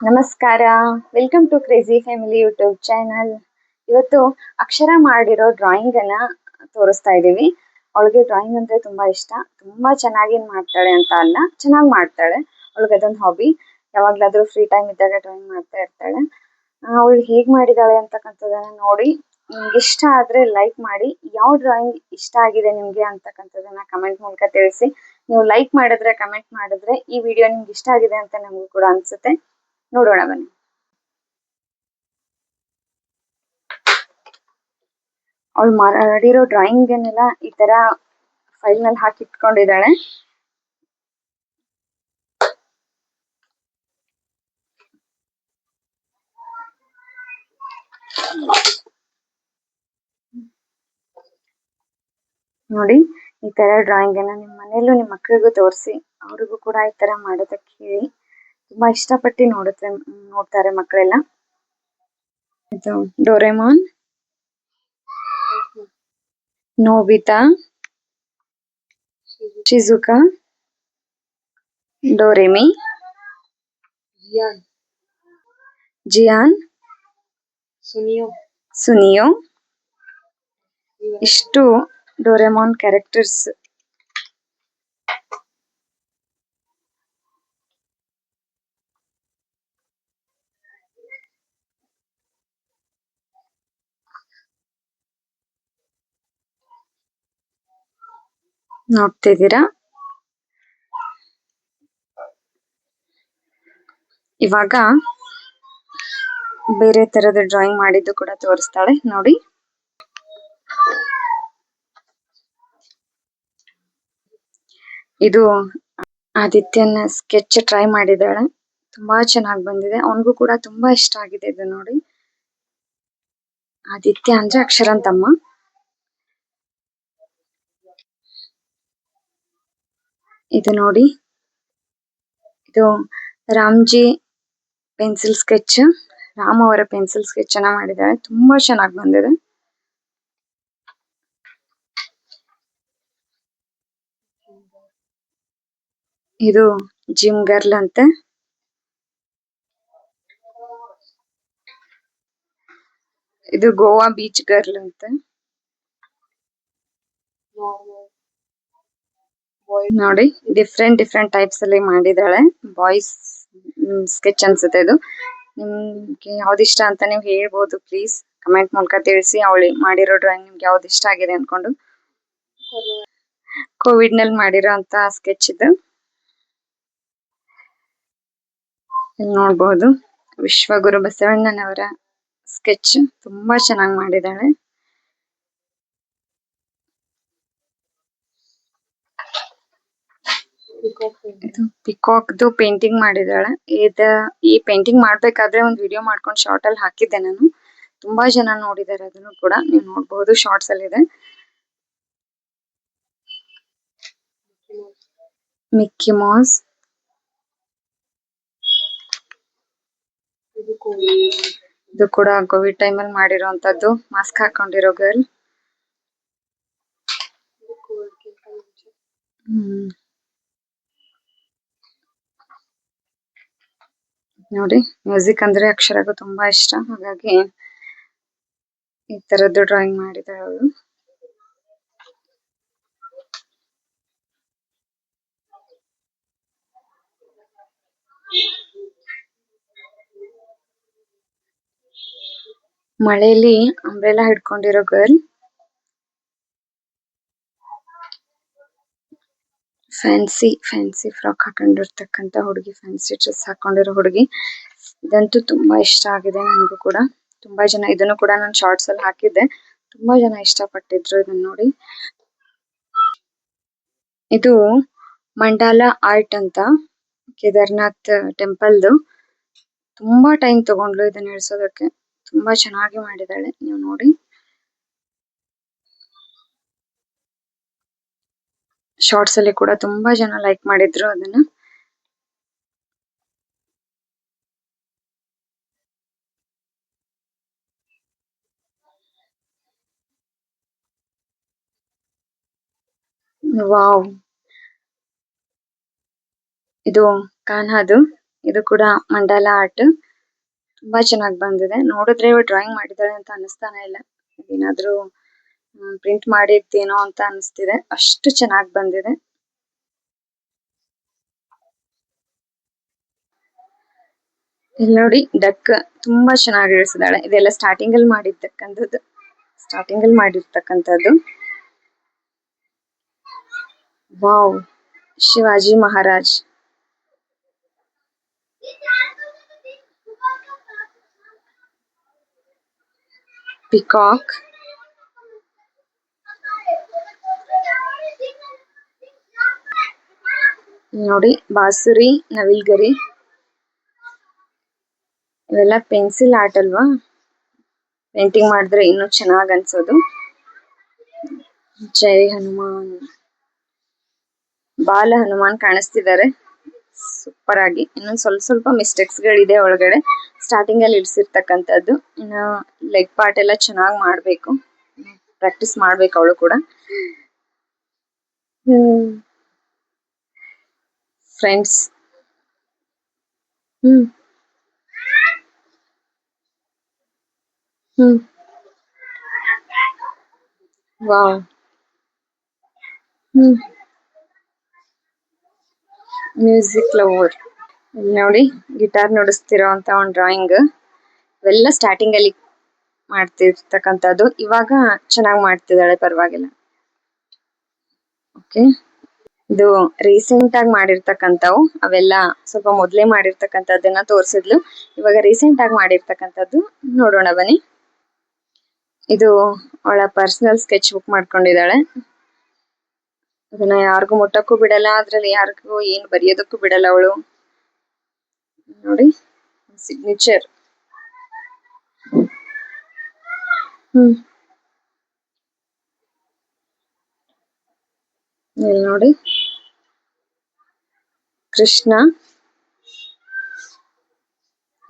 ನಮಸ್ಕಾರ, welcome to crazy family YouTube channel. ಇವತ್ತು ಅಕ್ಷರ ಮಾಡಿರೋ ಡ್ರಾಯಿಂಗ್ ಅನ್ನ ತೋರಿಸ್ತಾ ಇದ್ದೀವಿ. ಅವಳಿಗೆ ಡ್ರಾಯಿಂಗ್ ಅಂದ್ರೆ ತುಂಬಾ ಇಷ್ಟ. ತುಂಬಾ ಚೆನ್ನಾಗಿ ಮಾಡ್ತಾಳೆ ಅಂತ ಅಲ್ಲ, ಚೆನ್ನಾಗಿ ಮಾಡ್ತಾಳೆ. ಅವಳಿಗೆ ಅದೊಂದು ಹಾಬಿ. ಯಾವಾಗ್ಲಾದ್ರೂ ಫ್ರೀ ಟೈಮ್ ಇದ್ದಾಗ ಡ್ರಾಯಿಂಗ್ ಮಾಡ್ತಾ ಇರ್ತಾಳೆ. ಅವಳು ಹೇಗ್ ಮಾಡಿದಾಳೆ ಅಂತಕ್ಕಂಥದ್ದನ್ನ ನೋಡಿ ನಿಮ್ಗೆ ಇಷ್ಟ ಆದ್ರೆ ಲೈಕ್ ಮಾಡಿ. ಯಾವ ಡ್ರಾಯಿಂಗ್ ಇಷ್ಟ ಆಗಿದೆ ನಿಮ್ಗೆ ಅಂತಕ್ಕಂಥದ್ದನ್ನ ಕಮೆಂಟ್ ಮೂಲಕ ತಿಳಿಸಿ. ನೀವು ಲೈಕ್ ಮಾಡಿದ್ರೆ, ಕಮೆಂಟ್ ಮಾಡಿದ್ರೆ ಈ ವಿಡಿಯೋ ನಿಮ್ಗೆ ಇಷ್ಟ ಆಗಿದೆ ಅಂತ ನಮಗೂ ಕೂಡ ಅನ್ಸುತ್ತೆ. ನೋಡೋಣ ಬನ್ನಿ. ಅವಳು ಮಾಡಿರೋ ಡ್ರಾಯಿಂಗ್ ಅನ್ನೆಲ್ಲ ಈ ತರ ಫೈಲ್ ನಲ್ಲಿ ಹಾಕಿ ಇಟ್ಕೊಂಡಿದ್ದಾಳೆ. ನೋಡಿ, ಈ ತರ ಡ್ರಾಯಿಂಗ್ ಅನ್ನ ನಿಮ್ಮ ಮನೆಯಲ್ಲೂ ನಿಮ್ಮ ಮಕ್ಕಳಿಗೂ ತೋರಿಸಿ. ಅವ್ರಿಗೂ ಕೂಡ ಈ ತರ ಮಾಡೋದಕ್ಕೆ ಹೇಳಿ. ತುಂಬಾ ಇಷ್ಟಪಟ್ಟು ನೋಡ್ತಾರೆ ಮಕ್ಕಳೆಲ್ಲ. ಇದು ಡೋರೆಮಾನ್, ನೋಬಿತಾ, ಶಿಜುಕಾ, ಡೋರೆಮಿ, ಜಿಯಾನ್, ಸುನಿಯೋ. ಇಷ್ಟು ಡೋರೆಮಾನ್ ಕ್ಯಾರೆಕ್ಟರ್ಸ್. ನೋಡ್ತಿದ್ದೀರಾ? ಇವಾಗ ಬೇರೆ ತರದ ಡ್ರಾಯಿಂಗ್ ಮಾಡಿದ್ದು ಕೂಡ ತೋರಿಸ್ತಾಳೆ ನೋಡಿ. ಇದು ಆದಿತ್ಯನ ಸ್ಕೆಚ್ ಟ್ರೈ ಮಾಡಿದಾಳೆ. ತುಂಬಾ ಚೆನ್ನಾಗಿ ಬಂದಿದೆ. ಅವನಿಗೂ ಕೂಡ ತುಂಬಾ ಇಷ್ಟ ಆಗಿದೆ ಇದು ನೋಡಿ. ಆದಿತ್ಯ ಅಂದ್ರೆ ಅಕ್ಷರನ್ ತಮ್ಮ. ಇದು ನೋಡಿ, ಇದು ರಾಮ್ಜಿ ಪೆನ್ಸಿಲ್ ಸ್ಕೆಚ್. ರಾಮ್ ಅವರ ಪೆನ್ಸಿಲ್ ಸ್ಕೆಚ್ ಅನ್ನ ಮಾಡಿದಾಳೆ. ತುಂಬಾ ಚೆನ್ನಾಗಿ ಬಂದಿದೆ. ಇದು ಜಿಮ್ ಗರ್ಲ್ ಅಂತೆ. ಇದು ಗೋವಾ ಬೀಚ್ ಗರ್ಲ್ ಅಂತೆ. ನೋಡಿ, ಡಿಫ್ರೆಂಟ್ ಟೈಪ್ಸ್ ಅಲ್ಲಿ ಮಾಡಿದಾಳೆ. ಬಾಯ್ಸ್ ಸ್ಕೆಚ್ ಅನ್ಸುತ್ತೆ ಇದು. ನಿಮ್ಗೆ ಯಾವ್ದು ಇಷ್ಟ ಅಂತ ನೀವು ಹೇಳ್ಬೋದು. ಪ್ಲೀಸ್ ಕಮೆಂಟ್ ಮೂಲಕ ತಿಳಿಸಿ. ಅವಳು ಮಾಡಿರೋ ಡ್ರಾಯಿಂಗ್ ನಿಮ್ಗೆ ಯಾವ್ದು ಇಷ್ಟ ಆಗಿದೆ ಅನ್ಕೊಂಡು. ಕೋವಿಡ್ ನಲ್ಲಿ ಮಾಡಿರೋ ಅಂತ ಸ್ಕೆಚ್ ಇದು. ಇಲ್ಲಿ ನೋಡ್ಬಹುದು, ವಿಶ್ವಗುರು ಬಸವಣ್ಣನವರ ಸ್ಕೆಚ್. ತುಂಬಾ ಚೆನ್ನಾಗಿ ಮಾಡಿದಾಳೆ. ಇದು ಪಿಕಾಕ್ದು ಪೇಂಟಿಂಗ್ ಮಾಡಿದಾಳೆ. ಈ ಪೇಂಟಿಂಗ್ ಮಾಡ್ಬೇಕಾದ್ರೆ ಒಂದು ವಿಡಿಯೋ ಮಾಡ್ಕೊಂಡು ಶಾರ್ಟ್ ಅಲ್ಲಿ ಹಾಕಿದ್ದೆ ನಾನು. ತುಂಬಾ ಜನ ನೋಡಿದ್ದಾರೆ ಅದನ್ನು ಕೂಡ. ನೀವು ನೋಡಬಹುದು, ಶಾರ್ಟ್ಸ್ ಅಲ್ಲಿ ಇದೆ. Mickey Mouse. ಇದು ಕೂಡ ಕೋವಿಡ್ ಟೈಮ್ ಅಲ್ಲಿ ಮಾಡಿರೋಂತದ್ದು. ಮಾಸ್ಕ್ ಹಾಕೊಂಡಿರೋ ಗರ್ಲ್. ನೋಡಿ, ಮ್ಯೂಸಿಕ್ ಅಂದ್ರೆ ಅಕ್ಷರಗೂ ತುಂಬಾ ಇಷ್ಟ. ಹಾಗಾಗಿ ಈ ತರದ್ದು ಡ್ರಾಯಿಂಗ್ ಮಾಡಿದಾಳೆ ಅವಳು. ಮಳೆಯಲ್ಲಿ ಅಂಬ್ರೆಲಾ ಹಿಡ್ಕೊಂಡಿರೋ ಗರ್ಲ್. ಫ್ಯಾನ್ಸಿ ಫ್ರಾಕ್ ಹಾಕೊಂಡಿರ್ತಕ್ಕಂತ ಹುಡುಗಿ, ಫ್ಯಾನ್ಸಿ ಡ್ರೆಸ್ ಹಾಕೊಂಡಿರೋ ಹುಡುಗಿ. ಇದಂತೂ ತುಂಬಾ ಇಷ್ಟ ಆಗಿದೆ ನನ್ಗೂ ಕೂಡ. ತುಂಬಾ ಜನ ಇದನ್ನು ಕೂಡ ನಾನು ಶಾರ್ಟ್ಸ್ ಅಲ್ಲಿ ಹಾಕಿದ್ದೆ. ತುಂಬಾ ಜನ ಇಷ್ಟಪಟ್ಟಿದ್ರು ಇದನ್ನ ನೋಡಿ. ಇದು ಮಂಡಾಲ ಆರ್ಟ್ ಅಂತ, ಕೇದಾರ್ನಾಥ್ ಟೆಂಪಲ್ದು. ತುಂಬಾ ಟೈಮ್ ತಗೊಂಡ್ಲು ಇದನ್ನ ಇಳಿಸೋದಕ್ಕೆ. ತುಂಬಾ ಚೆನ್ನಾಗಿ ಮಾಡಿದಾಳೆ. ನೀವು ನೋಡಿ, ಶಾರ್ಟ್ಸ್ ಅಲ್ಲಿ ಕೂಡ ತುಂಬಾ ಜನ ಲೈಕ್ ಮಾಡಿದ್ರು ಅದನ್ನ. ವಾವ್, ಇದು ಕಾನ್ಹಾದು. ಇದು ಕೂಡ ಮಂಡಲ ಆರ್ಟ್ ತುಂಬಾ ಚೆನ್ನಾಗಿ ಬಂದಿದೆ. ನೋಡಿದ್ರೆ ಇವ ಡ್ರಾಯಿಂಗ್ ಮಾಡಿದಾಳೆ ಅಂತ ಅನಿಸ್ತಾನೆ ಇಲ್ಲ. ಏನಾದ್ರೂ ಪ್ರಿಂಟ್ ಮಾಡಿದ್ದೇನೋ ಅಂತ ಅನಿಸ್ತಿದೆ. ಅಷ್ಟು ಚೆನ್ನಾಗಿ ಬಂದಿದೆ. ಇಲ್ಲಿ ನೋಡಿ ಡಕ್ ತುಂಬಾ ಚೆನ್ನಾಗಿ ಇಳಿಸಿದಾಳೆ. ಇದೆಲ್ಲ ಸ್ಟಾರ್ಟಿಂಗ್ ಅಲ್ಲಿ ಮಾಡಿರ್ತಕ್ಕಂಥದ್ದು. ವಾವ್, ಶಿವಾಜಿ ಮಹಾರಾಜ್. ಪಿಕಾಕ್, ನೋಡಿ ಬಾಸುರಿ, ನವಿಲ್ಗರಿ, ಇವೆಲ್ಲ ಪೆನ್ಸಿಲ್ ಆರ್ಟ್ ಅಲ್ವಾ. ಪೇಂಟಿಂಗ್ ಮಾಡಿದ್ರೆ ಇನ್ನೂ ಚೆನ್ನಾಗ್ ಅನ್ಸೋದು. ಜೈ ಹನುಮಾನ್, ಬಾಲ ಹನುಮಾನ್ ಕಾಣಿಸ್ತಿದ್ದಾರೆ ಸೂಪರ್ ಆಗಿ. ಇನ್ನೊಂದ್ ಸ್ವಲ್ಪ ಮಿಸ್ಟೇಕ್ಸ್ ಗಳಿದೆ ಒಳಗಡೆ, ಸ್ಟಾರ್ಟಿಂಗ್ ಅಲ್ಲಿ ಇಡ್ಸಿರ್ತಕ್ಕಂಥದ್ದು. ಇನ್ನು ಲೆಗ್ ಪಾರ್ಟ್ ಎಲ್ಲ ಚೆನ್ನಾಗಿ ಮಾಡ್ಬೇಕು, ಪ್ರಾಕ್ಟೀಸ್ ಮಾಡ್ಬೇಕು ಅವಳು ಕೂಡ. Friends, wow, music lover. ಇಲ್ಲಿ ನೋಡಿ ಗಿಟಾರ್ ನುಡಿಸ್ತಿರೋ ಅಂತ ಒಂದು ಡ್ರಾಯಿಂಗ್. ಇವೆಲ್ಲ ಸ್ಟಾರ್ಟಿಂಗ್ ಅಲ್ಲಿ ಮಾಡ್ತಿರ್ತಕ್ಕಂಥದ್ದು. ಇವಾಗ ಚೆನ್ನಾಗಿ ಮಾಡ್ತಿದ್ದಾಳೆ, ಪರವಾಗಿಲ್ಲ. ಓಕೆ, ಇದು ರೀಸೆಂಟ್ ಆಗಿ ಮಾಡಿರ್ತಕ್ಕಂಥವು. ಅವೆಲ್ಲ ಸ್ವಲ್ಪ ಮೊದ್ಲೇ ಮಾಡಿರ್ತಕ್ಕಂಥದ್ದನ್ನ ತೋರಿಸಿದ್ಲು. ಇವಾಗ ರೀಸೆಂಟ್ ಆಗಿ ಮಾಡಿರ್ತಕ್ಕಂಥದ್ದು ನೋಡೋಣ ಬನ್ನಿ. ಇದು ಅವಳ ಪರ್ಸನಲ್ ಸ್ಕೆಚ್ ಬುಕ್ ಮಾಡ್ಕೊಂಡಿದ್ದಾಳೆ. ಅದನ್ನ ಯಾರಿಗೂ ಮುಟ್ಟಕ್ಕೂ ಬಿಡಲ್ಲ, ಅದ್ರಲ್ಲಿ ಯಾರಿಗೂ ಏನ್ ಬರೆಯೋದಕ್ಕೂ ಬಿಡಲ್ಲ ಅವಳು. ನೋಡಿ ಸಿಗ್ನೇಚರ್. ಇಲ್ಲಿ ನೋಡಿ ಕೃಷ್ಣ.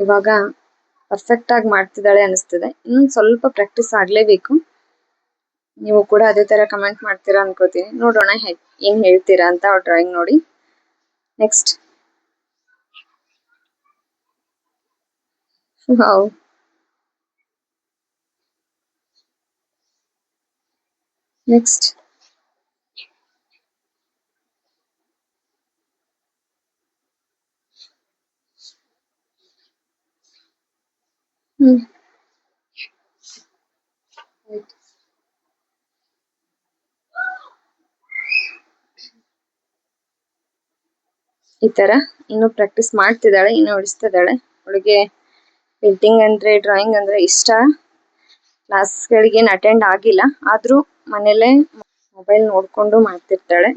ಇವಾಗ ಪರ್ಫೆಕ್ಟ್ ಆಗಿ ಮಾಡ್ತಿದ್ದಾಳೆ ಅನಿಸ್ತದೆ. ಇನ್ನೊಂದು ಸ್ವಲ್ಪ ಪ್ರಾಕ್ಟೀಸ್ ಆಗ್ಲೇಬೇಕು. ನೀವು ಕೂಡ ಅದೇ ತರ ಕಮೆಂಟ್ ಮಾಡ್ತೀರಾ ಅನ್ಕೋತೀನಿ. ನೋಡೋಣ ಏನ್ ಹೇಳ್ತೀರಾ ಅಂತ ಅವ್ರ ಡ್ರಾಯಿಂಗ್ ನೋಡಿ. ನೆಕ್ಸ್ಟ್, ವಾವ್, ನೆಕ್ಸ್ಟ್, ಈ ತರ ಇನ್ನು ಪ್ರಾಕ್ಟೀಸ್ ಮಾಡ್ತಿದ್ದಾಳೆ, ಇನ್ನು ಉಳಿಸ್ತಿದ್ದಾಳೆ. ಅವಳಿಗೆ ಪೇಂಟಿಂಗ್ ಅಂದ್ರೆ, ಡ್ರಾಯಿಂಗ್ ಅಂದ್ರೆ ಇಷ್ಟ. ಕ್ಲಾಸ್ಗಳಿಗೆ ಅಟೆಂಡ್ ಆಗಿಲ್ಲ, ಆದ್ರೂ ಮನೇಲೆ ಮೊಬೈಲ್ ನೋಡ್ಕೊಂಡು ಮಾಡ್ತಿರ್ತಾಳೆ.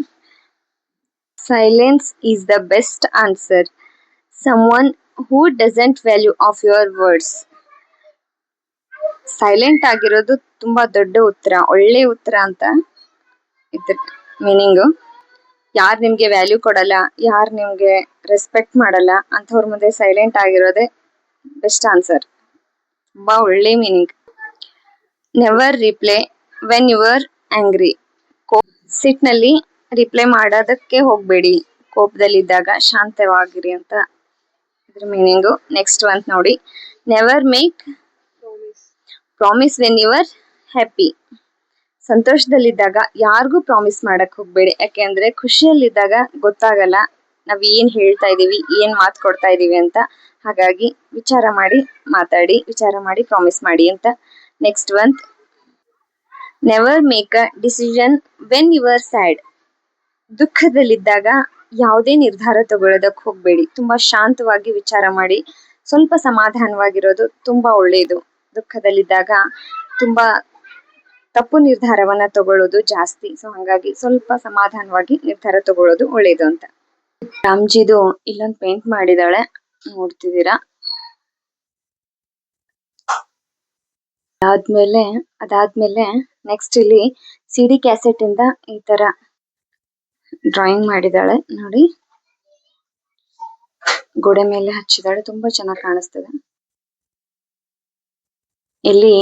Silence is the best answer. someone who doesn't value of your words. Silent ಆಗಿರೋದು ತುಂಬಾ ದೊಡ್ಡ ಉತ್ತರ, ಒಳ್ಳೆ ಉತ್ತರ ಅಂತ ಇದ್ರ ಮೀನಿಂಗು. ಯಾರು ನಿಮ್ಗೆ ವ್ಯಾಲ್ಯೂ ಕೊಡಲ್ಲ, ಯಾರು ನಿಮ್ಗೆ ರೆಸ್ಪೆಕ್ಟ್ ಮಾಡಲ್ಲ ಅಂಥವ್ರ ಮುಂದೆ ಸೈಲೆಂಟ್ ಆಗಿರೋದೇ ಬೆಸ್ಟ್ ಆನ್ಸರ್. ತುಂಬಾ ಒಳ್ಳೆ meaning. Never reply when you are angry. ಸಿಟ್ನಲ್ಲಿ ರಿಪ್ಲೈ ಮಾಡೋದಕ್ಕೆ ಹೋಗ್ಬೇಡಿ, ಕೋಪದಲ್ಲಿದ್ದಾಗ ಶಾಂತವಾಗಿರಿ ಅಂತ ಇದ್ರ ಮೀನಿಂಗು. ನೆಕ್ಸ್ಟ್ ಒಂದು ನೋಡಿ, never make promise when you are happy. ಸಂತೋಷದಲ್ಲಿದ್ದಾಗ ಯಾರಿಗೂ ಪ್ರಾಮಿಸ್ ಮಾಡಕ್ ಹೋಗ್ಬೇಡಿ. ಯಾಕೆಂದ್ರೆ ಖುಷಿಯಲ್ಲಿದ್ದಾಗ ಗೊತ್ತಾಗಲ್ಲ ನಾವ್ ಏನ್ ಹೇಳ್ತಾ ಇದೀವಿ, ಏನ್ ಮಾತು ಕೊಡ್ತಾ ಇದೀವಿ ಅಂತ. ಹಾಗಾಗಿ ವಿಚಾರ ಮಾಡಿ ಮಾತಾಡಿ, ವಿಚಾರ ಮಾಡಿ ಪ್ರಾಮಿಸ್ ಮಾಡಿ ಅಂತ. Next one, never make a decision when you are sad. ದುಃಖದಲ್ಲಿದ್ದಾಗ ಯಾವುದೇ ನಿರ್ಧಾರ ತಗೊಳ್ಳೋದಕ್ಕೆ ಹೋಗ್ಬೇಡಿ, ತುಂಬಾ ಶಾಂತವಾಗಿ ವಿಚಾರ ಮಾಡಿ, ಸ್ವಲ್ಪ ಸಮಾಧಾನವಾಗಿರೋದು ತುಂಬಾ ಒಳ್ಳೆಯದು. ದುಃಖದಲ್ಲಿದ್ದಾಗ ತುಂಬಾ ತಪ್ಪು ನಿರ್ಧಾರವನ್ನ ತಗೊಳ್ಳೋದು ಜಾಸ್ತಿ. ಸೊ ಹಂಗಾಗಿ ಸ್ವಲ್ಪ ಸಮಾಧಾನವಾಗಿ ನಿರ್ಧಾರ ತಗೊಳ್ಳೋದು ಒಳ್ಳೇದು ಅಂತ. ರಾಮ್ಜಿದು ಇಲ್ಲೊಂದು ಪೇಂಟ್ ಮಾಡಿದಾಳೆ, ನೋಡ್ತಿದ್ದೀರಾ. ಅದಾದ್ಮೇಲೆ ನೆಕ್ಸ್ಟ್ ಇಲ್ಲಿ ಸಿಡಿ ಕ್ಯಾಸೆಟ್ ಇಂದ ಈ ತರ ಡ್ರಾಯಿಂಗ್ ಮಾಡಿದಾಳೆ ನೋಡಿ. ಗೋಡೆ ಮೇಲೆ ಹಚ್ಚಿದಾಳೆ, ತುಂಬಾ ಚೆನ್ನಾಗಿ ಕಾಣಿಸ್ತದೆ. ಇಲ್ಲಿ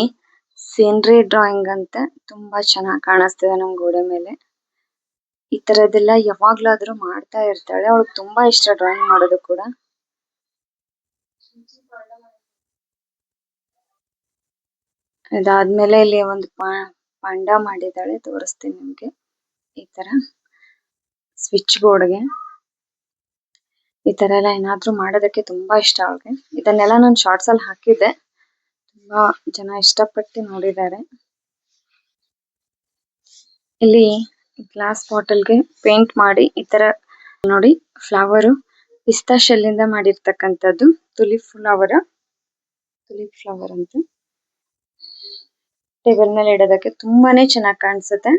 ಸೀನರಿ ಡ್ರಾಯಿಂಗ್ ಅಂತ ತುಂಬಾ ಚೆನ್ನಾಗಿ ಕಾಣಿಸ್ತದೆ ನಮ್ ಗೋಡೆ ಮೇಲೆ. ಈ ತರದೆಲ್ಲ ಯಾವಾಗ್ಲಾದ್ರೂ ಮಾಡ್ತಾ ಇರ್ತಾಳೆ. ಅವಳಿಗೆ ತುಂಬಾ ಇಷ್ಟ ಡ್ರಾಯಿಂಗ್ ಮಾಡೋದು ಕೂಡ. ಇದಾದ್ಮೇಲೆ ಇಲ್ಲಿ ಒಂದು ಪಾಂಡ ಮಾಡಿದ್ದಾಳೆ, ತೋರಿಸ್ತೀನಿ ನಿಮ್ಗೆ. ಈ ತರ ಸ್ವಿಚ್ ಬೋರ್ಡ್ಗೆ ಈ ತರ ಎಲ್ಲ ಏನಾದ್ರೂ ಮಾಡೋದಕ್ಕೆ ತುಂಬಾ ಇಷ್ಟ ಅವ್ಳಿಗೆ. ಇದನ್ನೆಲ್ಲ ನಾನು ಶಾರ್ಟ್ಸ್ ಅಲ್ಲಿ ಹಾಕಿದ್ದೆ, ತುಂಬಾ ಜನ ಇಷ್ಟಪಟ್ಟು ನೋಡಿದ್ದಾರೆ. ಇಲ್ಲಿ ಗ್ಲಾಸ್ ಬಾಟಲ್ಗೆ ಪೇಂಟ್ ಮಾಡಿ ಈ ತರ ನೋಡಿ, ಫ್ಲವರು ಪಿಸ್ತಾ ಶೆಲ್ ಇಂದ ಮಾಡಿರ್ತಕ್ಕಂಥದ್ದು. ತುಲಿಪ್ ಫ್ಲವರ್ ಅಂತ ಟೇಬಲ್ ಮೇಲೆ ಇಡೋದಕ್ಕೆ ತುಂಬಾನೇ ಚೆನ್ನಾಗಿ ಕಾಣಿಸುತ್ತೆ.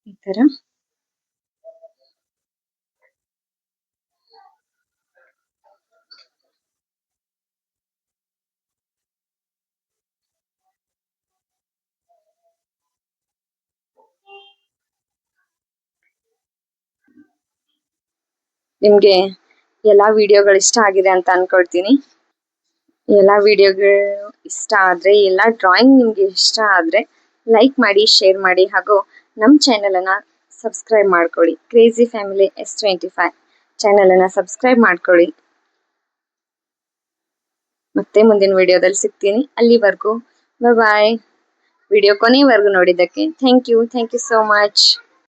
ಈ ತರ ನಿಮ್ಗೆ ಎಲ್ಲಾ ವಿಡಿಯೋಗಳು ಇಷ್ಟ ಆಗಿದೆ ಅಂತ ಅನ್ಕೊಳ್ತೀನಿ. ಎಲ್ಲಾ ವಿಡಿಯೋಗಳು ಇಷ್ಟ ಆದ್ರೆ, ಎಲ್ಲಾ ಡ್ರಾಯಿಂಗ್ ನಿಮ್ಗೆ ಇಷ್ಟ ಆದ್ರೆ ಲೈಕ್ ಮಾಡಿ, ಶೇರ್ ಮಾಡಿ, ಹಾಗೂ ನಮ್ಮ ಚಾನೆಲ್ ಅನ್ನ ಸಬ್ಸ್ಕ್ರೈಬ್ ಮಾಡ್ಕೊಳ್ಳಿ. ಕ್ರೇಜಿ ಫ್ಯಾಮಿಲಿ S25 ಚಾನೆಲ್ ಅನ್ನ ಸಬ್ಸ್ಕ್ರೈಬ್ ಮಾಡ್ಕೊಳ್ಳಿ. ಮತ್ತೆ ಮುಂದಿನ ವಿಡಿಯೋದಲ್ಲಿ ಸಿಗ್ತೀನಿ. ಅಲ್ಲಿವರೆಗೂ ಬಾಯ್. ವಿಡಿಯೋ ಕೊನೆವರೆಗೂ ನೋಡಿದ್ದಕ್ಕೆ ಥ್ಯಾಂಕ್ ಯು ಸೋ ಮಚ್.